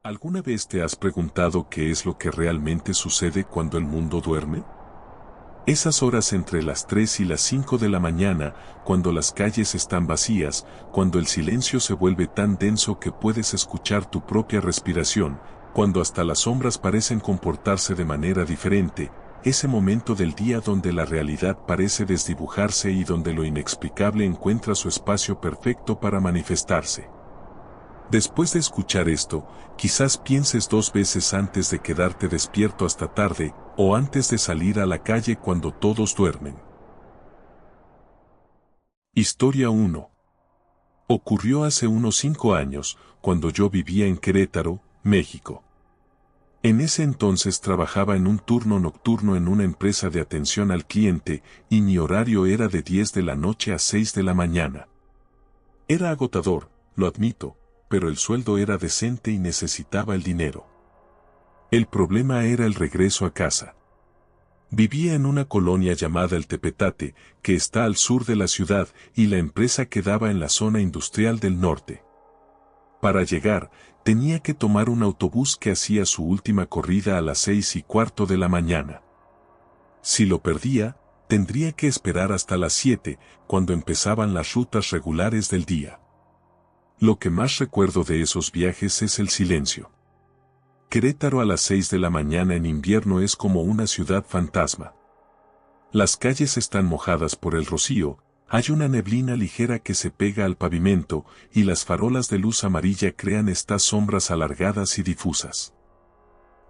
¿Alguna vez te has preguntado qué es lo que realmente sucede cuando el mundo duerme? Esas horas entre las 3 y las 5 de la mañana, cuando las calles están vacías, cuando el silencio se vuelve tan denso que puedes escuchar tu propia respiración, cuando hasta las sombras parecen comportarse de manera diferente, ese momento del día donde la realidad parece desdibujarse y donde lo inexplicable encuentra su espacio perfecto para manifestarse. Después de escuchar esto, quizás pienses dos veces antes de quedarte despierto hasta tarde, o antes de salir a la calle cuando todos duermen. Historia 1. Ocurrió hace unos 5 años, cuando yo vivía en Querétaro, México. En ese entonces trabajaba en un turno nocturno en una empresa de atención al cliente, y mi horario era de 10 de la noche a 6 de la mañana. Era agotador, lo admito, pero el sueldo era decente y necesitaba el dinero. El problema era el regreso a casa. Vivía en una colonia llamada El Tepetate, que está al sur de la ciudad, y la empresa quedaba en la zona industrial del norte. Para llegar, tenía que tomar un autobús que hacía su última corrida a las 6:15 de la mañana. Si lo perdía, tendría que esperar hasta las 7, cuando empezaban las rutas regulares del día. Lo que más recuerdo de esos viajes es el silencio. Querétaro a las 6 de la mañana en invierno es como una ciudad fantasma. Las calles están mojadas por el rocío, hay una neblina ligera que se pega al pavimento, y las farolas de luz amarilla crean estas sombras alargadas y difusas.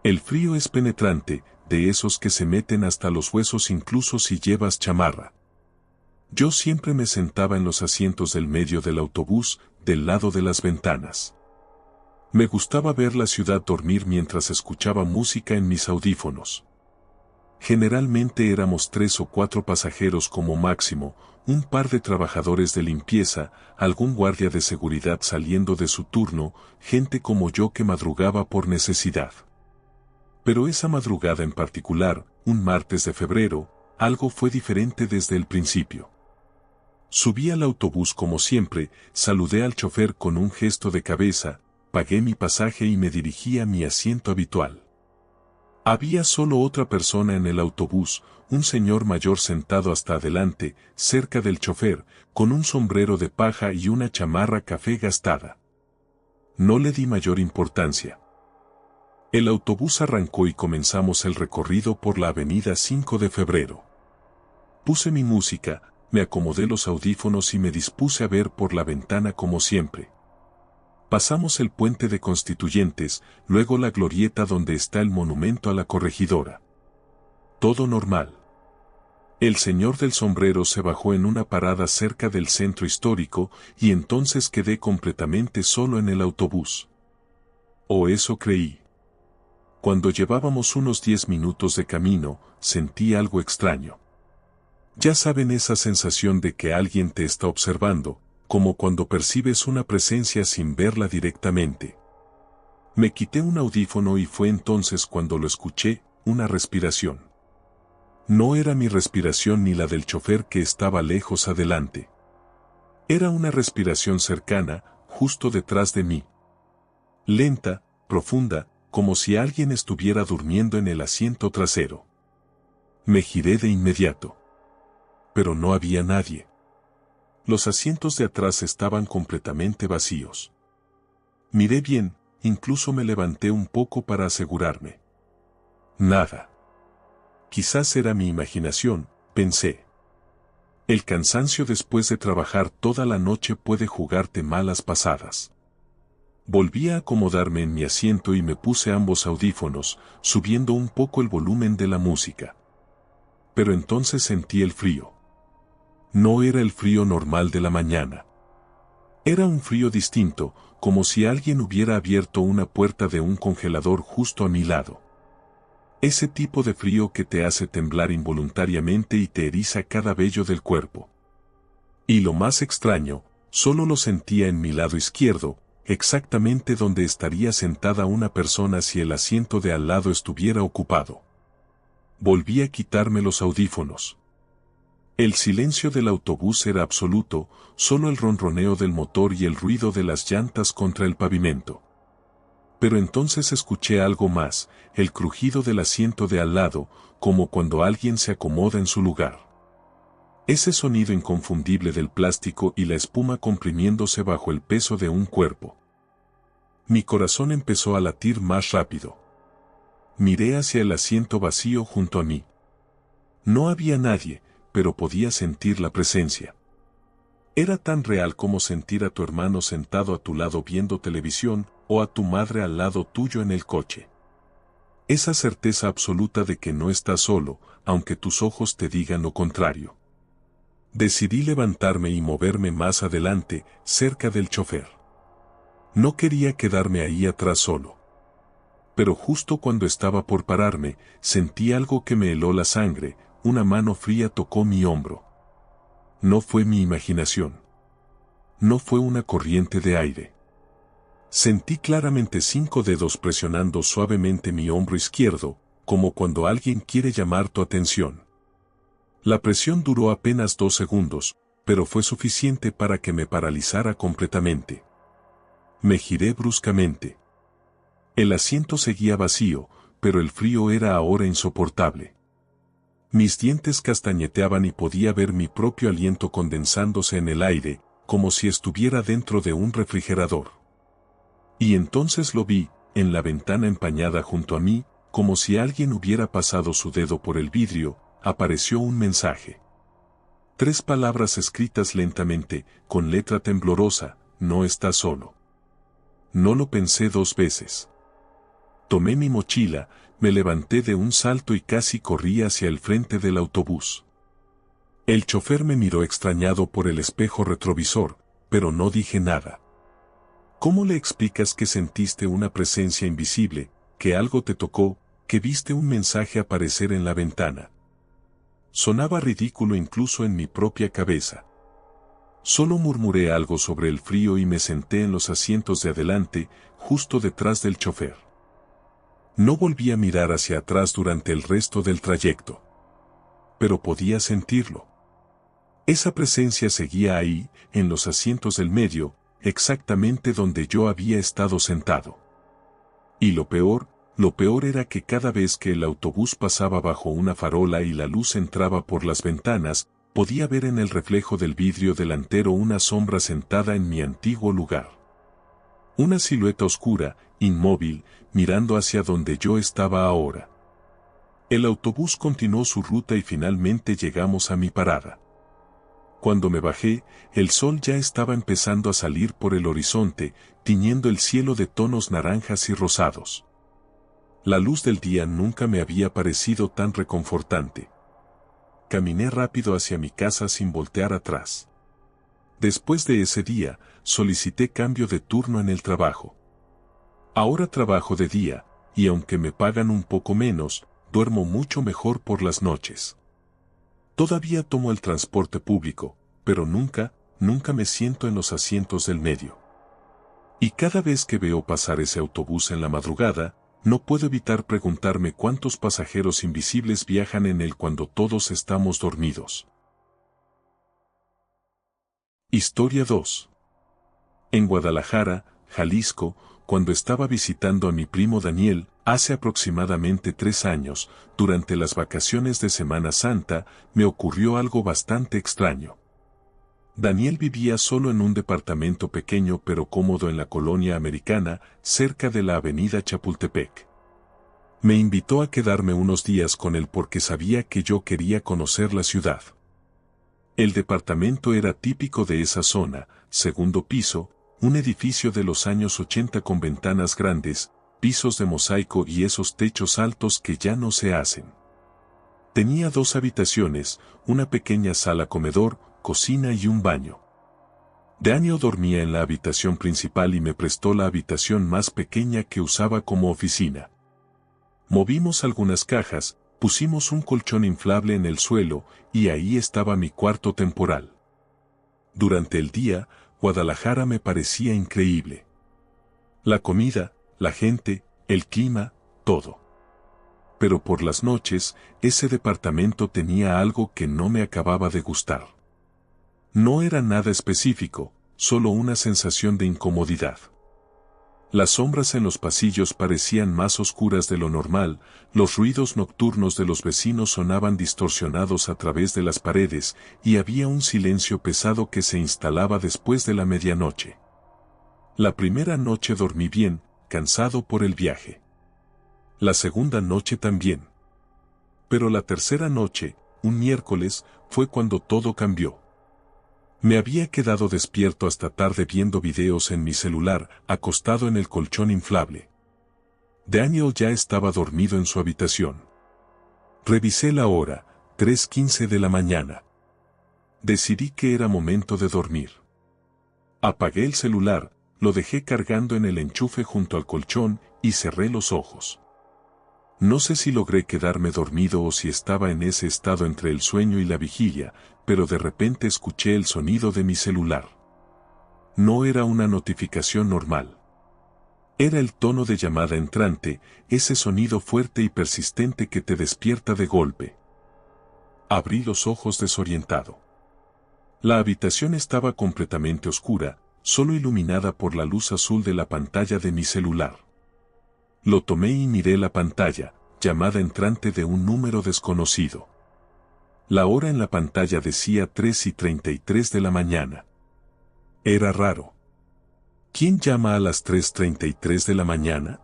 El frío es penetrante, de esos que se meten hasta los huesos incluso si llevas chamarra. Yo siempre me sentaba en los asientos del medio del autobús, del lado de las ventanas. Me gustaba ver la ciudad dormir mientras escuchaba música en mis audífonos. Generalmente éramos 3 o 4 pasajeros como máximo, un par de trabajadores de limpieza, algún guardia de seguridad saliendo de su turno, gente como yo que madrugaba por necesidad. Pero esa madrugada en particular, un martes de febrero, algo fue diferente desde el principio. Subí al autobús como siempre, saludé al chofer con un gesto de cabeza, pagué mi pasaje y me dirigí a mi asiento habitual. Había solo otra persona en el autobús, un señor mayor sentado hasta adelante, cerca del chofer, con un sombrero de paja y una chamarra café gastada. No le di mayor importancia. El autobús arrancó y comenzamos el recorrido por la avenida 5 de febrero. Puse mi música, me acomodé los audífonos y me dispuse a ver por la ventana como siempre. Pasamos el puente de Constituyentes, luego la glorieta donde está el monumento a la corregidora. Todo normal. El señor del sombrero se bajó en una parada cerca del centro histórico y entonces quedé completamente solo en el autobús. O eso creí. Cuando llevábamos unos 10 minutos de camino, sentí algo extraño. Ya saben esa sensación de que alguien te está observando, como cuando percibes una presencia sin verla directamente. Me quité un audífono y fue entonces cuando lo escuché, una respiración. No era mi respiración ni la del chofer que estaba lejos adelante. Era una respiración cercana, justo detrás de mí. Lenta, profunda, como si alguien estuviera durmiendo en el asiento trasero. Me giré de inmediato. Pero no había nadie. Los asientos de atrás estaban completamente vacíos. Miré bien, incluso me levanté un poco para asegurarme. Nada. Quizás era mi imaginación, pensé. El cansancio después de trabajar toda la noche puede jugarte malas pasadas. Volví a acomodarme en mi asiento y me puse ambos audífonos, subiendo un poco el volumen de la música. Pero entonces sentí el frío. No era el frío normal de la mañana. Era un frío distinto, como si alguien hubiera abierto una puerta de un congelador justo a mi lado. Ese tipo de frío que te hace temblar involuntariamente y te eriza cada vello del cuerpo. Y lo más extraño, solo lo sentía en mi lado izquierdo, exactamente donde estaría sentada una persona si el asiento de al lado estuviera ocupado. Volví a quitarme los audífonos. El silencio del autobús era absoluto, solo el ronroneo del motor y el ruido de las llantas contra el pavimento. Pero entonces escuché algo más, el crujido del asiento de al lado, como cuando alguien se acomoda en su lugar. Ese sonido inconfundible del plástico y la espuma comprimiéndose bajo el peso de un cuerpo. Mi corazón empezó a latir más rápido. Miré hacia el asiento vacío junto a mí. No había nadie, pero podía sentir la presencia. Era tan real como sentir a tu hermano sentado a tu lado viendo televisión, o a tu madre al lado tuyo en el coche. Esa certeza absoluta de que no estás solo, aunque tus ojos te digan lo contrario. Decidí levantarme y moverme más adelante, cerca del chofer. No quería quedarme ahí atrás solo. Pero justo cuando estaba por pararme, sentí algo que me heló la sangre, una mano fría tocó mi hombro. No fue mi imaginación. No fue una corriente de aire. Sentí claramente 5 dedos presionando suavemente mi hombro izquierdo, como cuando alguien quiere llamar tu atención. La presión duró apenas 2 segundos, pero fue suficiente para que me paralizara completamente. Me giré bruscamente. El asiento seguía vacío, pero el frío era ahora insoportable. Mis dientes castañeteaban y podía ver mi propio aliento condensándose en el aire, como si estuviera dentro de un refrigerador. Y entonces lo vi, en la ventana empañada junto a mí, como si alguien hubiera pasado su dedo por el vidrio. Apareció un mensaje. 3 palabras escritas lentamente, con letra temblorosa: no estás solo. No lo pensé 2 veces. Tomé mi mochila, me levanté de un salto y casi corrí hacia el frente del autobús. El chofer me miró extrañado por el espejo retrovisor, pero no dije nada. ¿Cómo le explicas que sentiste una presencia invisible, que algo te tocó, que viste un mensaje aparecer en la ventana? Sonaba ridículo incluso en mi propia cabeza. Solo murmuré algo sobre el frío y me senté en los asientos de adelante, justo detrás del chofer. No volví a mirar hacia atrás durante el resto del trayecto. Pero podía sentirlo. Esa presencia seguía ahí, en los asientos del medio, exactamente donde yo había estado sentado. Y lo peor era que cada vez que el autobús pasaba bajo una farola y la luz entraba por las ventanas, podía ver en el reflejo del vidrio delantero una sombra sentada en mi antiguo lugar. Una silueta oscura, inmóvil, mirando hacia donde yo estaba ahora. El autobús continuó su ruta y finalmente llegamos a mi parada. Cuando me bajé, el sol ya estaba empezando a salir por el horizonte, tiñendo el cielo de tonos naranjas y rosados. La luz del día nunca me había parecido tan reconfortante. Caminé rápido hacia mi casa sin voltear atrás. Después de ese día, solicité cambio de turno en el trabajo. Ahora trabajo de día, y aunque me pagan un poco menos, duermo mucho mejor por las noches. Todavía tomo el transporte público, pero nunca me siento en los asientos del medio. Y cada vez que veo pasar ese autobús en la madrugada, no puedo evitar preguntarme cuántos pasajeros invisibles viajan en él cuando todos estamos dormidos. Historia 2. En Guadalajara, Jalisco, cuando estaba visitando a mi primo Daniel, hace aproximadamente 3 años, durante las vacaciones de Semana Santa, me ocurrió algo bastante extraño. Daniel vivía solo en un departamento pequeño pero cómodo en la colonia americana, cerca de la avenida Chapultepec. Me invitó a quedarme unos días con él porque sabía que yo quería conocer la ciudad. El departamento era típico de esa zona, segundo piso, un edificio de los años 80 con ventanas grandes, pisos de mosaico y esos techos altos que ya no se hacen. Tenía 2 habitaciones, una pequeña sala comedor, cocina y un baño. Daniel dormía en la habitación principal y me prestó la habitación más pequeña que usaba como oficina. Movimos algunas cajas, pusimos un colchón inflable en el suelo, y ahí estaba mi cuarto temporal. Durante el día, Guadalajara me parecía increíble. La comida, la gente, el clima, todo. Pero por las noches, ese departamento tenía algo que no me acababa de gustar. No era nada específico, solo una sensación de incomodidad. Las sombras en los pasillos parecían más oscuras de lo normal, los ruidos nocturnos de los vecinos sonaban distorsionados a través de las paredes, y había un silencio pesado que se instalaba después de la medianoche. La primera noche dormí bien, cansado por el viaje. La segunda noche también. Pero la tercera noche, un miércoles, fue cuando todo cambió. Me había quedado despierto hasta tarde viendo videos en mi celular, acostado en el colchón inflable. Daniel ya estaba dormido en su habitación. Revisé la hora, 3:15 de la mañana. Decidí que era momento de dormir. Apagué el celular, lo dejé cargando en el enchufe junto al colchón y cerré los ojos. No sé si logré quedarme dormido o si estaba en ese estado entre el sueño y la vigilia, pero de repente escuché el sonido de mi celular. No era una notificación normal. Era el tono de llamada entrante, ese sonido fuerte y persistente que te despierta de golpe. Abrí los ojos desorientado. La habitación estaba completamente oscura, solo iluminada por la luz azul de la pantalla de mi celular. Lo tomé y miré la pantalla, llamada entrante de un número desconocido. La hora en la pantalla decía 3:33 de la mañana. Era raro. ¿Quién llama a las 3:33 de la mañana?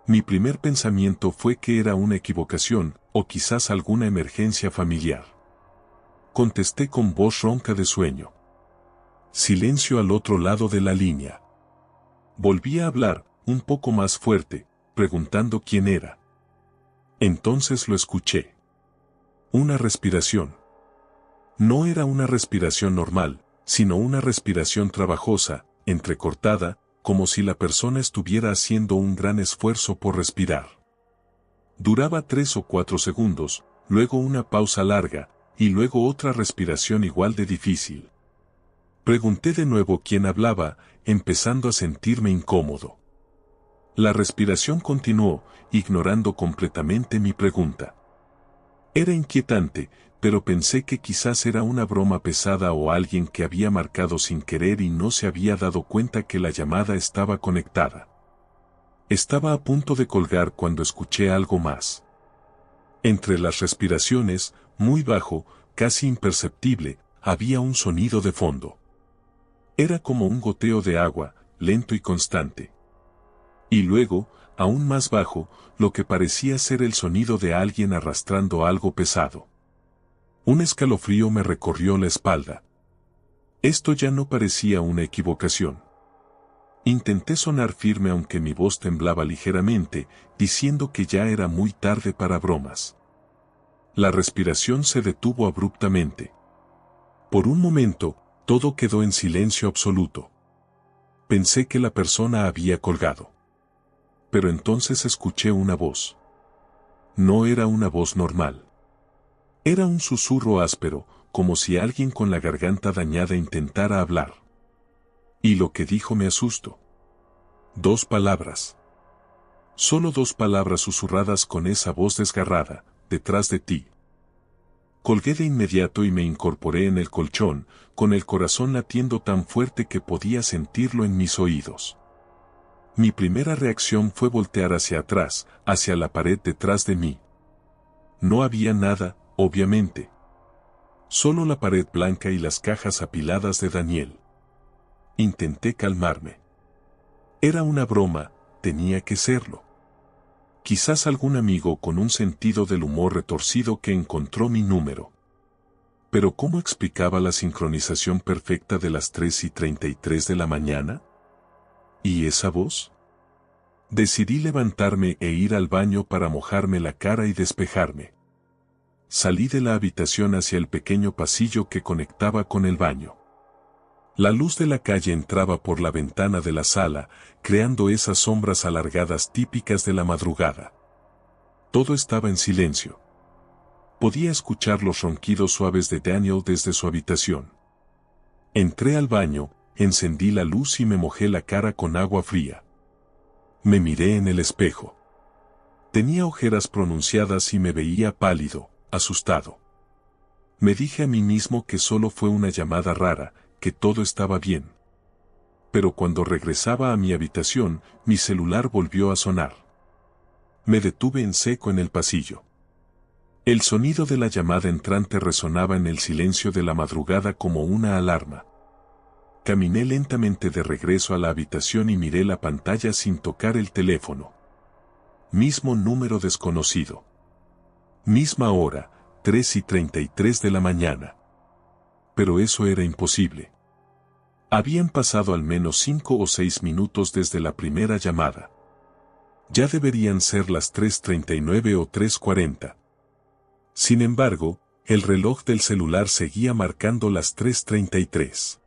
Mi primer pensamiento fue que era una equivocación, o quizás alguna emergencia familiar. Contesté con voz ronca de sueño. Silencio al otro lado de la línea. Volví a hablar, un poco más fuerte, preguntando quién era. Entonces lo escuché. Una respiración. No era una respiración normal, sino una respiración trabajosa, entrecortada, como si la persona estuviera haciendo un gran esfuerzo por respirar. Duraba 3 o 4 segundos, luego una pausa larga, y luego otra respiración igual de difícil. Pregunté de nuevo quién hablaba, empezando a sentirme incómodo. La respiración continuó, ignorando completamente mi pregunta. Era inquietante, pero pensé que quizás era una broma pesada o alguien que había marcado sin querer y no se había dado cuenta que la llamada estaba conectada. Estaba a punto de colgar cuando escuché algo más. Entre las respiraciones, muy bajo, casi imperceptible, había un sonido de fondo. Era como un goteo de agua, lento y constante. Y luego, aún más bajo, lo que parecía ser el sonido de alguien arrastrando algo pesado. Un escalofrío me recorrió la espalda. Esto ya no parecía una equivocación. Intenté sonar firme aunque mi voz temblaba ligeramente, diciendo que ya era muy tarde para bromas. La respiración se detuvo abruptamente. Por un momento, todo quedó en silencio absoluto. Pensé que la persona había colgado. Pero entonces escuché una voz. No era una voz normal. Era un susurro áspero, como si alguien con la garganta dañada intentara hablar. Y lo que dijo me asustó. 2 palabras. Solo 2 palabras susurradas con esa voz desgarrada, detrás de ti. Colgué de inmediato y me incorporé en el colchón, con el corazón latiendo tan fuerte que podía sentirlo en mis oídos. Mi primera reacción fue voltear hacia atrás, hacia la pared detrás de mí. No había nada, obviamente. Solo la pared blanca y las cajas apiladas de Daniel. Intenté calmarme. Era una broma, tenía que serlo. Quizás algún amigo con un sentido del humor retorcido que encontró mi número. Pero ¿cómo explicaba la sincronización perfecta de las 3:33 de la mañana? ¿Y esa voz? Decidí levantarme e ir al baño para mojarme la cara y despejarme. Salí de la habitación hacia el pequeño pasillo que conectaba con el baño. La luz de la calle entraba por la ventana de la sala, creando esas sombras alargadas típicas de la madrugada. Todo estaba en silencio. Podía escuchar los ronquidos suaves de Daniel desde su habitación. Entré al baño, encendí la luz y me mojé la cara con agua fría. Me miré en el espejo. Tenía ojeras pronunciadas y me veía pálido, asustado. Me dije a mí mismo que solo fue una llamada rara, que todo estaba bien. Pero cuando regresaba a mi habitación, mi celular volvió a sonar. Me detuve en seco en el pasillo. El sonido de la llamada entrante resonaba en el silencio de la madrugada como una alarma. Caminé lentamente de regreso a la habitación y miré la pantalla sin tocar el teléfono. Mismo número desconocido. Misma hora, 3:33 de la mañana. Pero eso era imposible. Habían pasado al menos 5 o 6 minutos desde la primera llamada. Ya deberían ser las 3:39 o 3:40. Sin embargo, el reloj del celular seguía marcando las 3:33.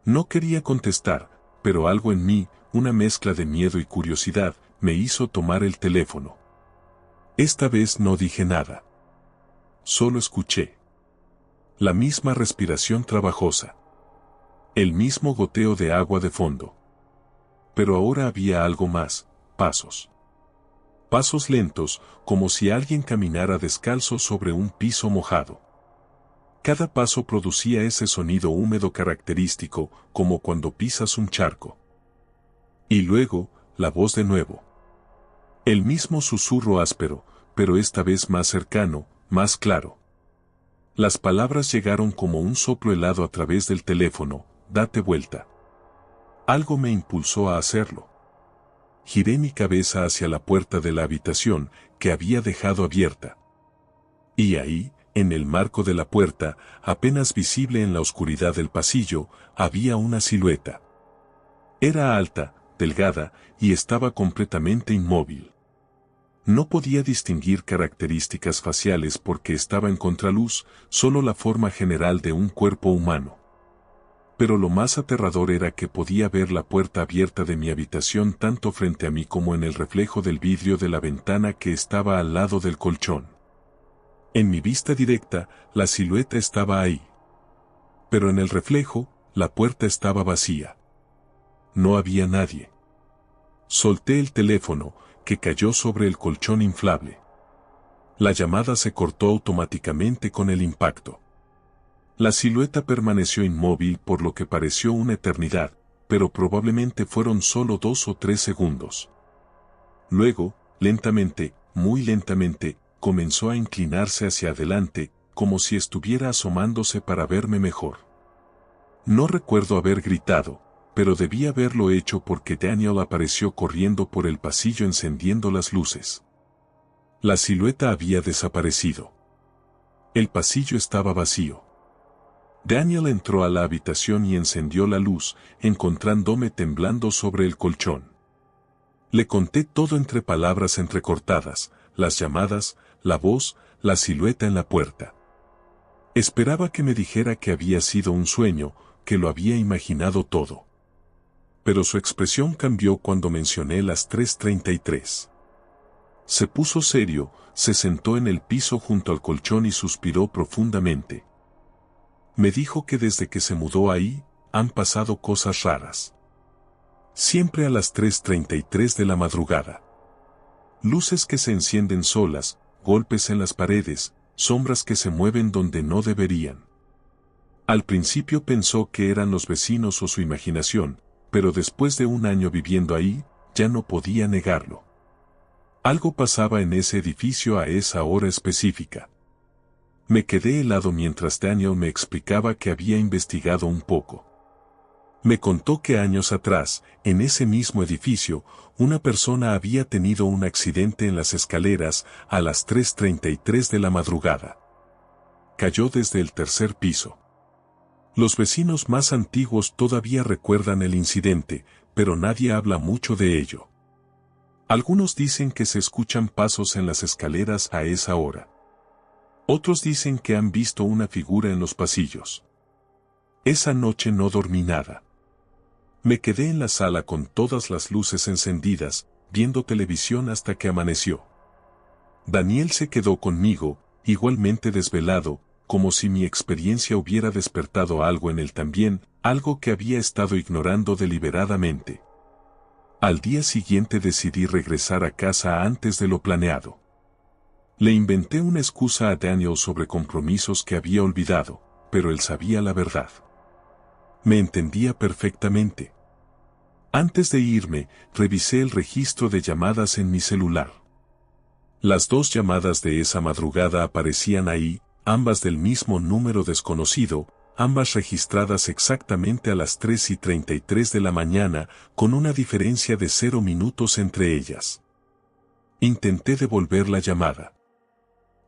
No quería contestar, pero algo en mí, una mezcla de miedo y curiosidad, me hizo tomar el teléfono. Esta vez no dije nada. Solo escuché. La misma respiración trabajosa. El mismo goteo de agua de fondo. Pero ahora había algo más, pasos. Pasos lentos, como si alguien caminara descalzo sobre un piso mojado. Cada paso producía ese sonido húmedo característico, como cuando pisas un charco. Y luego, la voz de nuevo. El mismo susurro áspero, pero esta vez más cercano, más claro. Las palabras llegaron como un soplo helado a través del teléfono: date vuelta. Algo me impulsó a hacerlo. Giré mi cabeza hacia la puerta de la habitación, que había dejado abierta. Y ahí, en el marco de la puerta, apenas visible en la oscuridad del pasillo, había una silueta. Era alta, delgada, y estaba completamente inmóvil. No podía distinguir características faciales porque estaba en contraluz, solo la forma general de un cuerpo humano. Pero lo más aterrador era que podía ver la puerta abierta de mi habitación tanto frente a mí como en el reflejo del vidrio de la ventana que estaba al lado del colchón. En mi vista directa, la silueta estaba ahí. Pero en el reflejo, la puerta estaba vacía. No había nadie. Solté el teléfono, que cayó sobre el colchón inflable. La llamada se cortó automáticamente con el impacto. La silueta permaneció inmóvil por lo que pareció una eternidad, pero probablemente fueron solo 2 o 3 segundos. Luego, lentamente, muy lentamente, comenzó a inclinarse hacia adelante, como si estuviera asomándose para verme mejor. No recuerdo haber gritado, pero debí haberlo hecho porque Daniel apareció corriendo por el pasillo encendiendo las luces. La silueta había desaparecido. El pasillo estaba vacío. Daniel entró a la habitación y encendió la luz, encontrándome temblando sobre el colchón. Le conté todo entre palabras entrecortadas, las llamadas, la voz, la silueta en la puerta. Esperaba que me dijera que había sido un sueño, que lo había imaginado todo. Pero su expresión cambió cuando mencioné las 3:33. Se puso serio, se sentó en el piso junto al colchón y suspiró profundamente. Me dijo que desde que se mudó ahí, han pasado cosas raras. Siempre a las 3:33 de la madrugada. Luces que se encienden solas, golpes en las paredes, sombras que se mueven donde no deberían. Al principio pensó que eran los vecinos o su imaginación, pero después de un año viviendo ahí, ya no podía negarlo. Algo pasaba en ese edificio a esa hora específica. Me quedé helado mientras Daniel me explicaba que había investigado un poco. Me contó que años atrás, en ese mismo edificio, una persona había tenido un accidente en las escaleras a las 3:33 de la madrugada. Cayó desde el tercer piso. Los vecinos más antiguos todavía recuerdan el incidente, pero nadie habla mucho de ello. Algunos dicen que se escuchan pasos en las escaleras a esa hora. Otros dicen que han visto una figura en los pasillos. Esa noche no dormí nada. Me quedé en la sala con todas las luces encendidas, viendo televisión hasta que amaneció. Daniel se quedó conmigo, igualmente desvelado, como si mi experiencia hubiera despertado algo en él también, algo que había estado ignorando deliberadamente. Al día siguiente decidí regresar a casa antes de lo planeado. Le inventé una excusa a Daniel sobre compromisos que había olvidado, pero él sabía la verdad. Me entendía perfectamente. Antes de irme, revisé el registro de llamadas en mi celular. Las 2 llamadas de esa madrugada aparecían ahí, ambas del mismo número desconocido, ambas registradas exactamente a las 3:33 de la mañana, con una diferencia de 0 minutos entre ellas. Intenté devolver la llamada,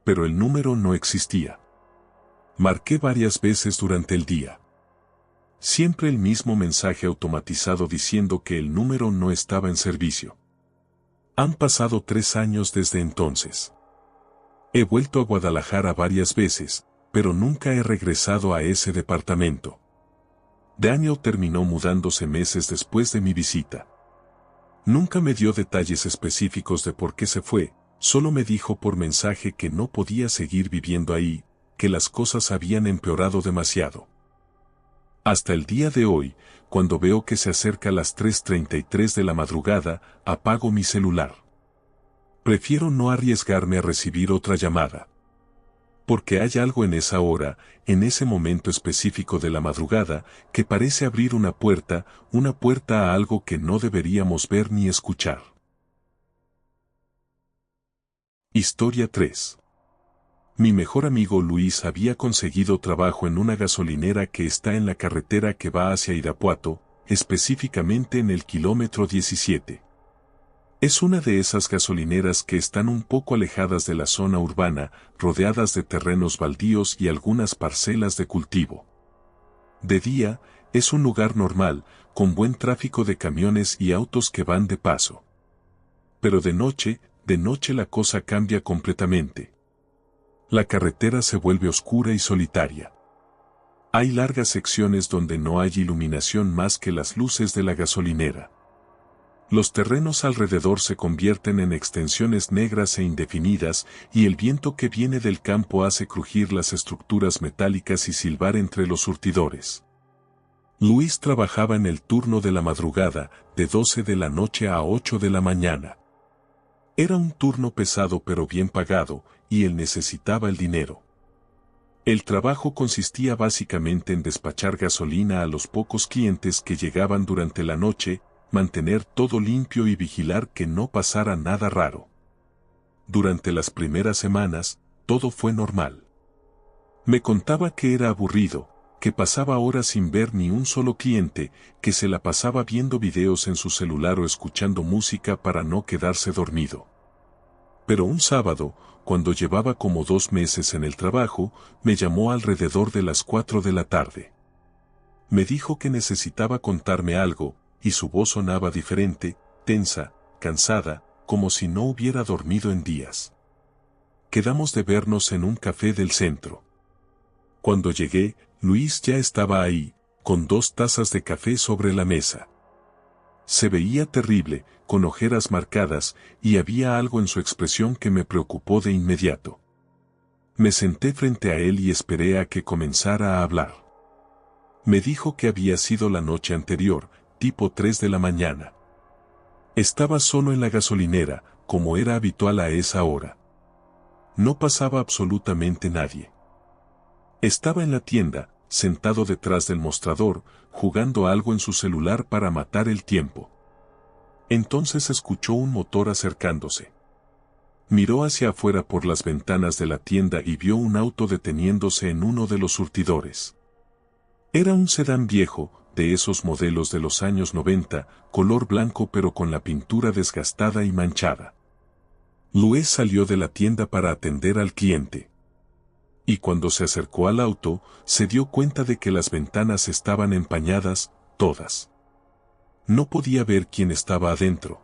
pero el número no existía. Marqué varias veces durante el día. Siempre el mismo mensaje automatizado diciendo que el número no estaba en servicio. Han pasado 3 años desde entonces. He vuelto a Guadalajara varias veces, pero nunca he regresado a ese departamento. Daniel terminó mudándose meses después de mi visita. Nunca me dio detalles específicos de por qué se fue, solo me dijo por mensaje que no podía seguir viviendo ahí, que las cosas habían empeorado demasiado. Hasta el día de hoy, cuando veo que se acerca las 3:33 de la madrugada, apago mi celular. Prefiero no arriesgarme a recibir otra llamada. Porque hay algo en esa hora, en ese momento específico de la madrugada, que parece abrir una puerta a algo que no deberíamos ver ni escuchar. Historia 3. Mi mejor amigo Luis había conseguido trabajo en una gasolinera que está en la carretera que va hacia Irapuato, específicamente en el kilómetro 17. Es una de esas gasolineras que están un poco alejadas de la zona urbana, rodeadas de terrenos baldíos y algunas parcelas de cultivo. De día, es un lugar normal, con buen tráfico de camiones y autos que van de paso. Pero de noche la cosa cambia completamente. La carretera se vuelve oscura y solitaria. Hay largas secciones donde no hay iluminación más que las luces de la gasolinera. Los terrenos alrededor se convierten en extensiones negras e indefinidas, y el viento que viene del campo hace crujir las estructuras metálicas y silbar entre los surtidores. Luis trabajaba en el turno de la madrugada, de 12 de la noche a 8 de la mañana. Era un turno pesado pero bien pagado, y él necesitaba el dinero. El trabajo consistía básicamente en despachar gasolina a los pocos clientes que llegaban durante la noche, mantener todo limpio y vigilar que no pasara nada raro. Durante las primeras semanas, todo fue normal. Me contaba que era aburrido, que pasaba horas sin ver ni un solo cliente, que se la pasaba viendo videos en su celular o escuchando música para no quedarse dormido. Pero un sábado, cuando llevaba como 2 meses en el trabajo, me llamó alrededor de las 4 de la tarde. Me dijo que necesitaba contarme algo, y su voz sonaba diferente, tensa, cansada, como si no hubiera dormido en días. Quedamos de vernos en un café del centro. Cuando llegué, Luis ya estaba ahí, con 2 tazas de café sobre la mesa. Se veía terrible, con ojeras marcadas, y había algo en su expresión que me preocupó de inmediato. Me senté frente a él y esperé a que comenzara a hablar. Me dijo que había sido la noche anterior, tipo 3 de la mañana. Estaba solo en la gasolinera, como era habitual a esa hora. No pasaba absolutamente nadie. Estaba en la tienda, sentado detrás del mostrador, jugando algo en su celular para matar el tiempo. Entonces escuchó un motor acercándose. Miró hacia afuera por las ventanas de la tienda y vio un auto deteniéndose en uno de los surtidores. Era un sedán viejo, de esos modelos de los años 90, color blanco pero con la pintura desgastada y manchada. Luis salió de la tienda para atender al cliente. Y cuando se acercó al auto, se dio cuenta de que las ventanas estaban empañadas, todas. No podía ver quién estaba adentro.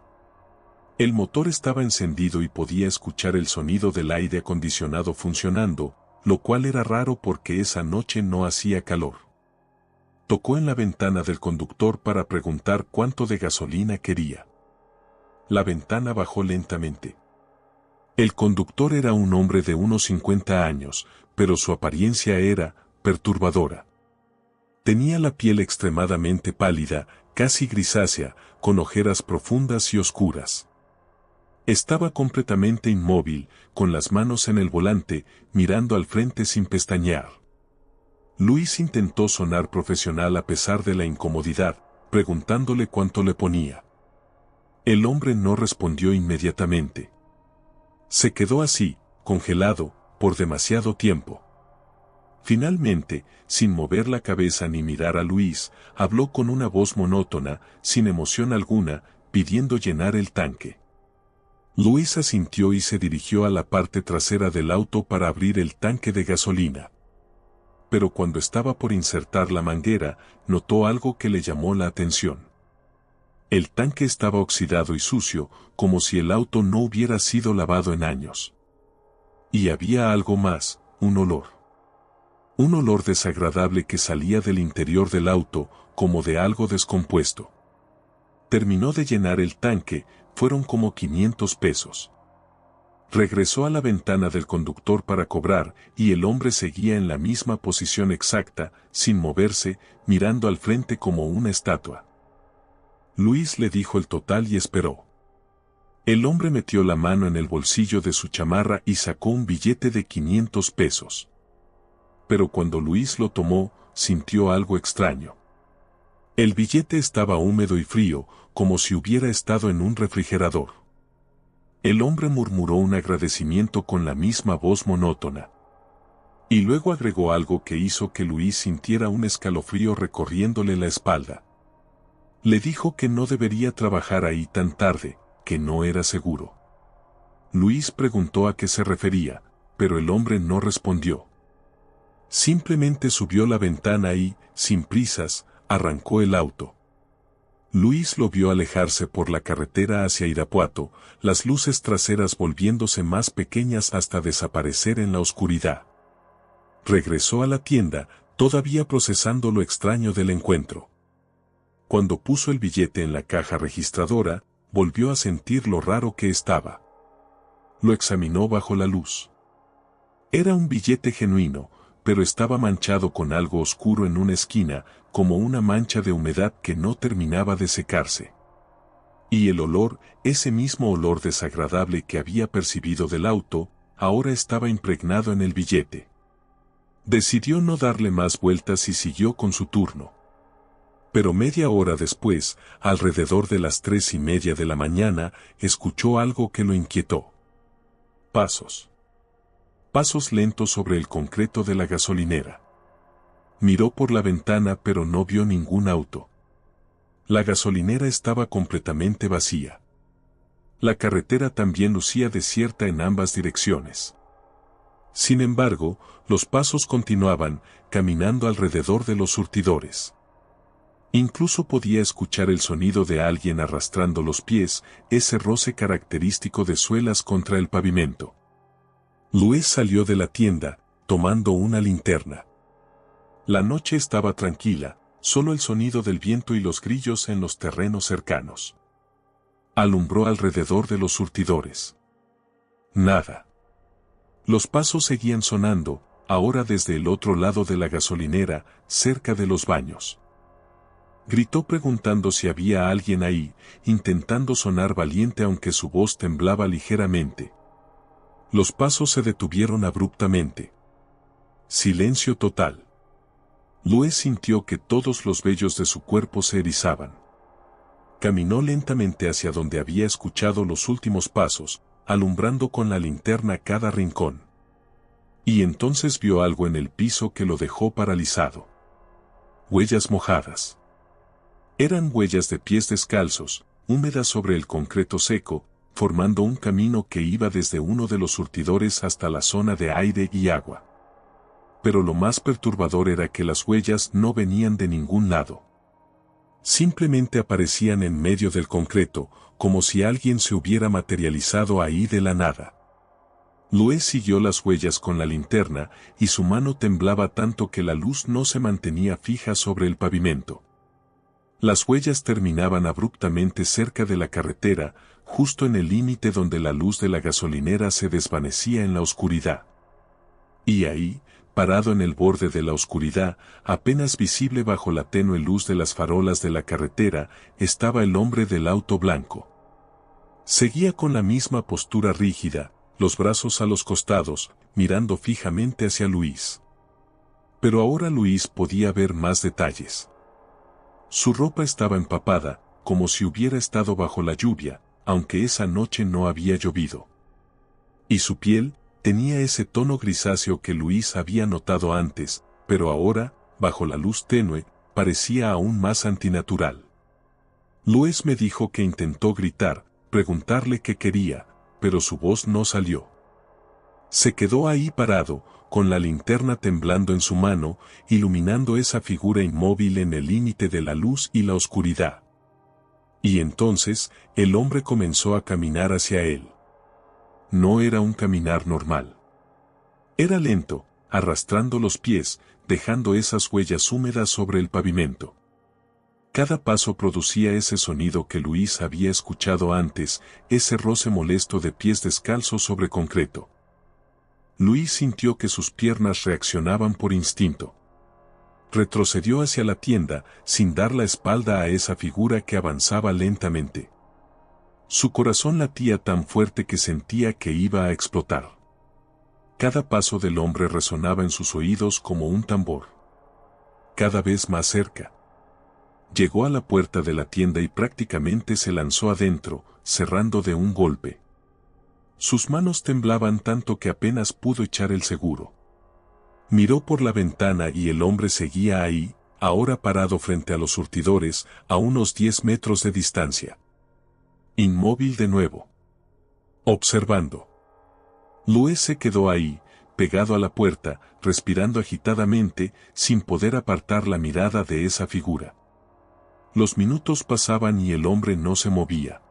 El motor estaba encendido y podía escuchar el sonido del aire acondicionado funcionando, lo cual era raro porque esa noche no hacía calor. Tocó en la ventana del conductor para preguntar cuánto de gasolina quería. La ventana bajó lentamente. El conductor era un hombre de unos 50 años, pero su apariencia era perturbadora. Tenía la piel extremadamente pálida, casi grisácea, con ojeras profundas y oscuras. Estaba completamente inmóvil, con las manos en el volante, mirando al frente sin pestañear. Luis intentó sonar profesional a pesar de la incomodidad, preguntándole cuánto le ponía. El hombre no respondió inmediatamente. Se quedó así, congelado, por demasiado tiempo. Finalmente, sin mover la cabeza ni mirar a Luis, habló con una voz monótona, sin emoción alguna, pidiendo llenar el tanque. Luis asintió y se dirigió a la parte trasera del auto para abrir el tanque de gasolina. Pero cuando estaba por insertar la manguera, notó algo que le llamó la atención. El tanque estaba oxidado y sucio, como si el auto no hubiera sido lavado en años. Y había algo más, un olor. Un olor desagradable que salía del interior del auto, como de algo descompuesto. Terminó de llenar el tanque, fueron como 500 pesos. Regresó a la ventana del conductor para cobrar, y el hombre seguía en la misma posición exacta, sin moverse, mirando al frente como una estatua. Luis le dijo el total y esperó. El hombre metió la mano en el bolsillo de su chamarra y sacó un billete de 500 pesos. Pero cuando Luis lo tomó, sintió algo extraño. El billete estaba húmedo y frío, como si hubiera estado en un refrigerador. El hombre murmuró un agradecimiento con la misma voz monótona. Y luego agregó algo que hizo que Luis sintiera un escalofrío recorriéndole la espalda. Le dijo que no debería trabajar ahí tan tarde, que no era seguro. Luis preguntó a qué se refería, pero el hombre no respondió. Simplemente subió la ventana y, sin prisas, arrancó el auto. Luis lo vio alejarse por la carretera hacia Irapuato, las luces traseras volviéndose más pequeñas hasta desaparecer en la oscuridad. Regresó a la tienda, todavía procesando lo extraño del encuentro. Cuando puso el billete en la caja registradora, volvió a sentir lo raro que estaba. Lo examinó bajo la luz. Era un billete genuino, pero estaba manchado con algo oscuro en una esquina, como una mancha de humedad que no terminaba de secarse. Y el olor, ese mismo olor desagradable que había percibido del auto, ahora estaba impregnado en el billete. Decidió no darle más vueltas y siguió con su turno. Pero media hora después, alrededor de las 3:30 de la mañana, escuchó algo que lo inquietó. Pasos. Pasos lentos sobre el concreto de la gasolinera. Miró por la ventana pero no vio ningún auto. La gasolinera estaba completamente vacía. La carretera también lucía desierta en ambas direcciones. Sin embargo, los pasos continuaban, caminando alrededor de los surtidores. Incluso podía escuchar el sonido de alguien arrastrando los pies, ese roce característico de suelas contra el pavimento. Luis salió de la tienda, tomando una linterna. La noche estaba tranquila, solo el sonido del viento y los grillos en los terrenos cercanos. Alumbró alrededor de los surtidores. Nada. Los pasos seguían sonando, ahora desde el otro lado de la gasolinera, cerca de los baños. Gritó preguntando si había alguien ahí, intentando sonar valiente aunque su voz temblaba ligeramente. Los pasos se detuvieron abruptamente. Silencio total. Luis sintió que todos los vellos de su cuerpo se erizaban. Caminó lentamente hacia donde había escuchado los últimos pasos, alumbrando con la linterna cada rincón. Y entonces vio algo en el piso que lo dejó paralizado. Huellas mojadas. Eran huellas de pies descalzos, húmedas sobre el concreto seco, formando un camino que iba desde uno de los surtidores hasta la zona de aire y agua. Pero lo más perturbador era que las huellas no venían de ningún lado. Simplemente aparecían en medio del concreto, como si alguien se hubiera materializado ahí de la nada. Luis siguió las huellas con la linterna, y su mano temblaba tanto que la luz no se mantenía fija sobre el pavimento. Las huellas terminaban abruptamente cerca de la carretera, justo en el límite donde la luz de la gasolinera se desvanecía en la oscuridad. Y ahí, parado en el borde de la oscuridad, apenas visible bajo la tenue luz de las farolas de la carretera, estaba el hombre del auto blanco. Seguía con la misma postura rígida, los brazos a los costados, mirando fijamente hacia Luis. Pero ahora Luis podía ver más detalles. Su ropa estaba empapada, como si hubiera estado bajo la lluvia, aunque esa noche no había llovido. Y su piel tenía ese tono grisáceo que Luis había notado antes, pero ahora, bajo la luz tenue, parecía aún más antinatural. Luis me dijo que intentó gritar, preguntarle qué quería, pero su voz no salió. Se quedó ahí parado, con la linterna temblando en su mano, iluminando esa figura inmóvil en el límite de la luz y la oscuridad. Y entonces, el hombre comenzó a caminar hacia él. No era un caminar normal. Era lento, arrastrando los pies, dejando esas huellas húmedas sobre el pavimento. Cada paso producía ese sonido que Luis había escuchado antes, ese roce molesto de pies descalzos sobre concreto. Luis sintió que sus piernas reaccionaban por instinto. Retrocedió hacia la tienda, sin dar la espalda a esa figura que avanzaba lentamente. Su corazón latía tan fuerte que sentía que iba a explotar. Cada paso del hombre resonaba en sus oídos como un tambor. Cada vez más cerca. Llegó a la puerta de la tienda y prácticamente se lanzó adentro, cerrando de un golpe. Sus manos temblaban tanto que apenas pudo echar el seguro. Miró por la ventana y el hombre seguía ahí, ahora parado frente a los surtidores, a unos 10 metros de distancia. Inmóvil de nuevo. Observando. Luis se quedó ahí, pegado a la puerta, respirando agitadamente, sin poder apartar la mirada de esa figura. Los minutos pasaban y el hombre no se movía.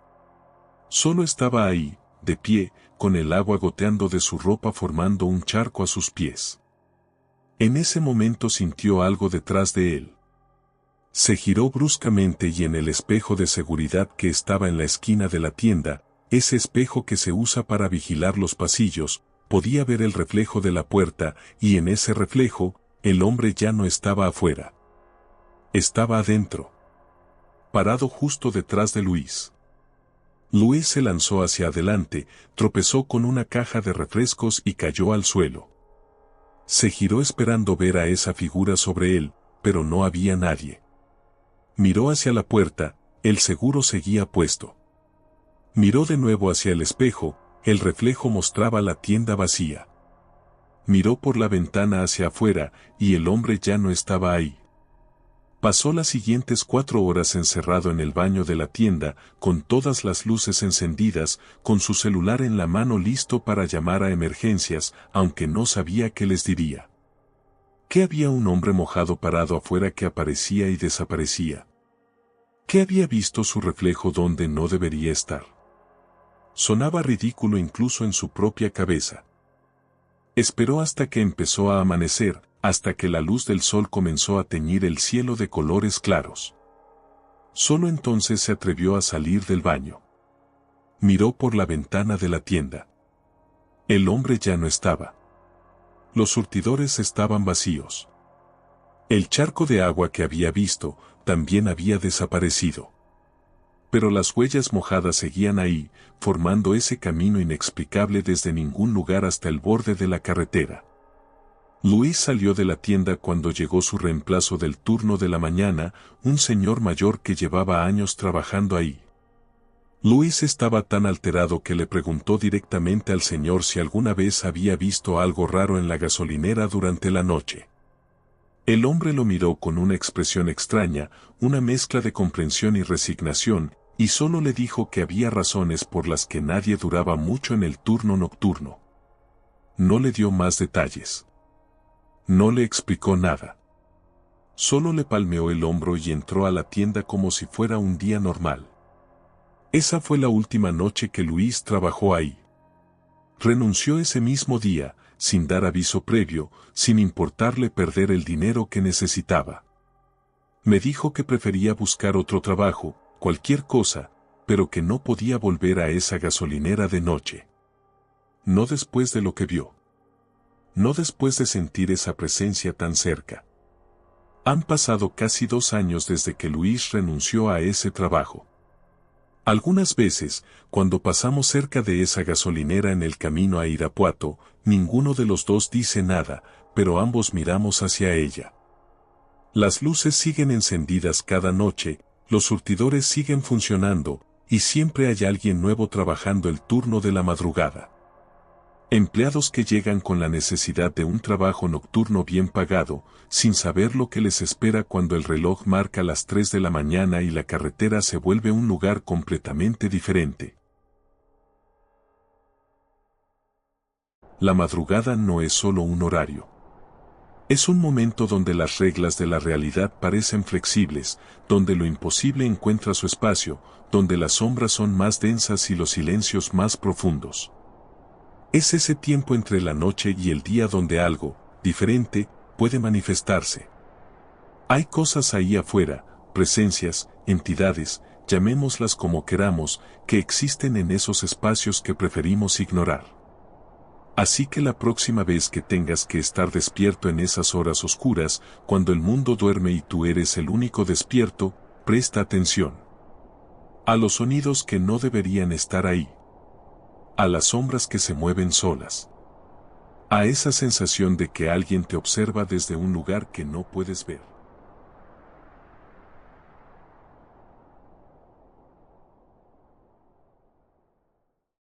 Solo estaba ahí, de pie, con el agua goteando de su ropa formando un charco a sus pies. En ese momento sintió algo detrás de él. Se giró bruscamente y en el espejo de seguridad que estaba en la esquina de la tienda, ese espejo que se usa para vigilar los pasillos, podía ver el reflejo de la puerta y en ese reflejo, el hombre ya no estaba afuera. Estaba adentro. Parado justo detrás de Luis. Luis se lanzó hacia adelante, tropezó con una caja de refrescos y cayó al suelo. Se giró esperando ver a esa figura sobre él, pero no había nadie. Miró hacia la puerta, el seguro seguía puesto. Miró de nuevo hacia el espejo, el reflejo mostraba la tienda vacía. Miró por la ventana hacia afuera, y el hombre ya no estaba ahí. Pasó las siguientes 4 horas encerrado en el baño de la tienda, con todas las luces encendidas, con su celular en la mano listo para llamar a emergencias, aunque no sabía qué les diría. ¿Qué había un hombre mojado parado afuera que aparecía y desaparecía? ¿Qué había visto su reflejo donde no debería estar? Sonaba ridículo incluso en su propia cabeza. Esperó hasta que empezó a amanecer, hasta que la luz del sol comenzó a teñir el cielo de colores claros. Solo entonces se atrevió a salir del baño. Miró por la ventana de la tienda. El hombre ya no estaba. Los surtidores estaban vacíos. El charco de agua que había visto, también había desaparecido. Pero las huellas mojadas seguían ahí, formando ese camino inexplicable desde ningún lugar hasta el borde de la carretera. Luis salió de la tienda cuando llegó su reemplazo del turno de la mañana, un señor mayor que llevaba años trabajando ahí. Luis estaba tan alterado que le preguntó directamente al señor si alguna vez había visto algo raro en la gasolinera durante la noche. El hombre lo miró con una expresión extraña, una mezcla de comprensión y resignación, y solo le dijo que había razones por las que nadie duraba mucho en el turno nocturno. No le dio más detalles. No le explicó nada. Solo le palmeó el hombro y entró a la tienda como si fuera un día normal. Esa fue la última noche que Luis trabajó ahí. Renunció ese mismo día, sin dar aviso previo, sin importarle perder el dinero que necesitaba. Me dijo que prefería buscar otro trabajo, cualquier cosa, pero que no podía volver a esa gasolinera de noche. No después de lo que vio. No después de sentir esa presencia tan cerca. Han pasado casi 2 años desde que Luis renunció a ese trabajo. Algunas veces, cuando pasamos cerca de esa gasolinera en el camino a Irapuato, ninguno de los dos dice nada, pero ambos miramos hacia ella. Las luces siguen encendidas cada noche, los surtidores siguen funcionando, y siempre hay alguien nuevo trabajando el turno de la madrugada. Empleados que llegan con la necesidad de un trabajo nocturno bien pagado, sin saber lo que les espera cuando el reloj marca las 3 de la mañana y la carretera se vuelve un lugar completamente diferente. La madrugada no es solo un horario. Es un momento donde las reglas de la realidad parecen flexibles, donde lo imposible encuentra su espacio, donde las sombras son más densas y los silencios más profundos. Es ese tiempo entre la noche y el día donde algo, diferente, puede manifestarse. Hay cosas ahí afuera, presencias, entidades, llamémoslas como queramos, que existen en esos espacios que preferimos ignorar. Así que la próxima vez que tengas que estar despierto en esas horas oscuras, cuando el mundo duerme y tú eres el único despierto, presta atención a los sonidos que no deberían estar ahí, a las sombras que se mueven solas, a esa sensación de que alguien te observa desde un lugar que no puedes ver.